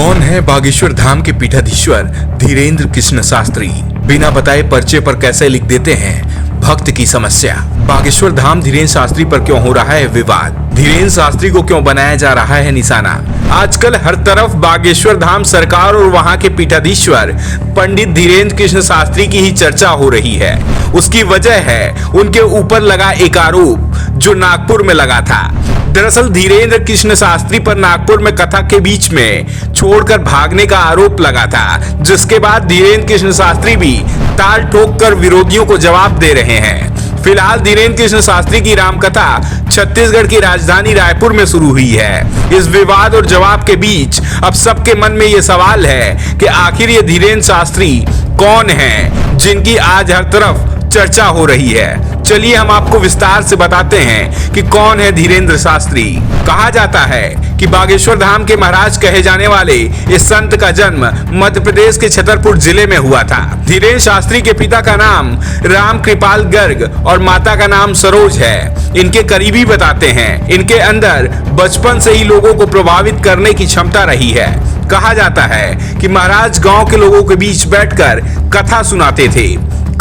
कौन है बागेश्वर धाम के पीठाधीश्वर धीरेन्द्र कृष्ण शास्त्री? बिना बताए पर्चे पर कैसे लिख देते हैं भक्त की समस्या। बागेश्वर धाम धीरेन्द्र शास्त्री पर क्यों हो रहा है विवाद? धीरेन्द्र शास्त्री को क्यों बनाया जा रहा है निशाना? आजकल हर तरफ बागेश्वर धाम सरकार और वहां के पीठाधीश्वर पंडित धीरेन्द्र कृष्ण शास्त्री की ही चर्चा हो रही है। उसकी वजह है उनके ऊपर लगा एक आरोप जो नागपुर में लगा था। दरअसल धीरेन्द्र कृष्ण शास्त्री पर नागपुर में कथा के बीच में छोड़कर भागने का आरोप लगा था, जिसके बाद धीरेन्द्र कृष्ण शास्त्री भी ताल ठोक कर विरोधियों को जवाब दे रहे हैं। फिलहाल धीरेन्द्र कृष्ण शास्त्री की रामकथा छत्तीसगढ़ की राजधानी रायपुर में शुरू हुई है। इस विवाद और जवाब के बीच अब सबके मन में ये सवाल है कि आखिर ये धीरेन्द्र शास्त्री कौन है जिनकी आज हर तरफ चर्चा हो रही है। चलिए हम आपको विस्तार से बताते हैं कि कौन है धीरेन्द्र शास्त्री। कहा जाता है कि बागेश्वर धाम के महाराज कहे जाने वाले इस संत का जन्म मध्य प्रदेश के छतरपुर जिले में हुआ था। धीरेन्द्र शास्त्री के पिता का नाम राम कृपाल गर्ग और माता का नाम सरोज है। इनके करीबी बताते हैं इनके अंदर बचपन से ही लोगों को प्रभावित करने की क्षमता रही है। कहा जाता है कि महाराज गांव के लोगों के बीच बैठकर कथा सुनाते थे।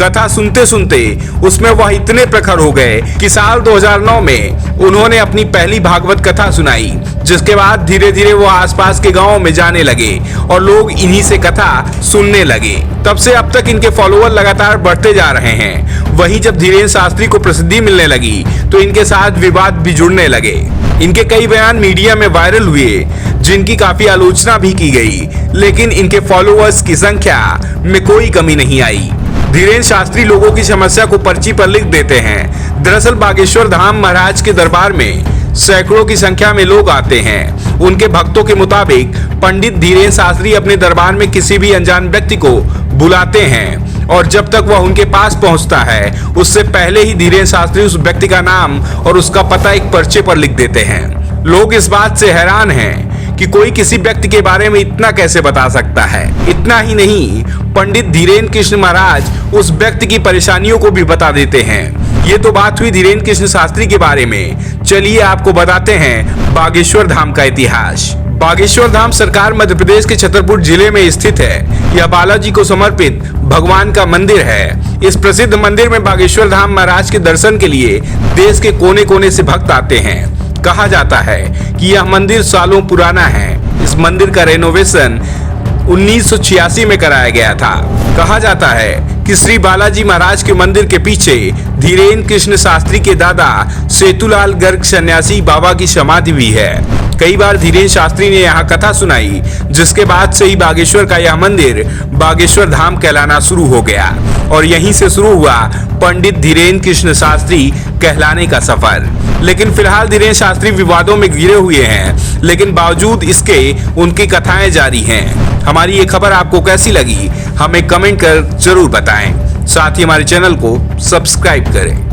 कथा सुनते सुनते उसमें वह इतने प्रखर हो गए कि साल 2009 में उन्होंने अपनी पहली भागवत कथा सुनाई, जिसके बाद धीरे धीरे वो आसपास के गांवों में जाने लगे और लोग इन्हीं से कथा सुनने लगे। तब से अब तक इनके फॉलोअर लगातार बढ़ते जा रहे हैं। वहीं जब धीरेन्द्र शास्त्री को प्रसिद्धि मिलने लगी तो इनके साथ विवाद भी जुड़ने लगे। इनके कई बयान मीडिया में वायरल हुए जिनकी काफी आलोचना भी की गई, लेकिन इनके फॉलोअर्स की संख्या में कोई कमी नहीं आई। धीरेन्द्र शास्त्री लोगों की समस्या को पर्ची पर लिख देते हैं। दरअसल बागेश्वर धाम महाराज के दरबार में सैकड़ों की संख्या में लोग आते हैं। उनके भक्तों के मुताबिक पंडित धीरेन्द्र शास्त्री अपने दरबार में किसी भी अनजान व्यक्ति को बुलाते हैं और जब तक वह उनके पास पहुंचता है उससे पहले ही धीरेन्द्र शास्त्री उस व्यक्ति का नाम और उसका पता एक पर्चे पर लिख देते हैं। लोग इस बात से हैरान हैं कि कोई किसी व्यक्ति के बारे में इतना कैसे बता सकता है। इतना ही नहीं, पंडित धीरेन्द्र कृष्ण महाराज उस व्यक्ति की परेशानियों को भी बता देते हैं। ये तो बात हुई धीरेन्द्र कृष्ण शास्त्री के बारे में। चलिए आपको बताते हैं बागेश्वर धाम का इतिहास। बागेश्वर धाम सरकार मध्य प्रदेश के छतरपुर जिले में स्थित है। यह बालाजी को समर्पित भगवान का मंदिर है। इस प्रसिद्ध मंदिर में बागेश्वर धाम महाराज के दर्शन के लिए देश के कोने कोने से भक्त आते हैं। कहा जाता है कि यह मंदिर सालों पुराना है। इस मंदिर का रेनोवेशन 1986 में कराया गया था। कहा जाता है कि श्री बालाजी महाराज के मंदिर के पीछे धीरेन्द्र कृष्ण शास्त्री के दादा सेतुलाल गर्ग सन्यासी बाबा की समाधि भी है। कई बार धीरेन्द्र शास्त्री ने यहाँ कथा सुनाई, जिसके बाद से ही बागेश्वर का यह मंदिर बागेश्वर धाम कहलाना शुरू हो गया और यहीं से शुरू हुआ पंडित धीरेन्द्र कृष्ण शास्त्री कहलाने का सफर। लेकिन फिलहाल धीरेन्द्र शास्त्री विवादों में घिरे हुए हैं, लेकिन बावजूद इसके उनकी कथाएं जारी हैं। हमारी ये खबर आपको कैसी लगी हमें कमेंट कर जरूर बताएं। साथ ही हमारे चैनल को सब्सक्राइब करें।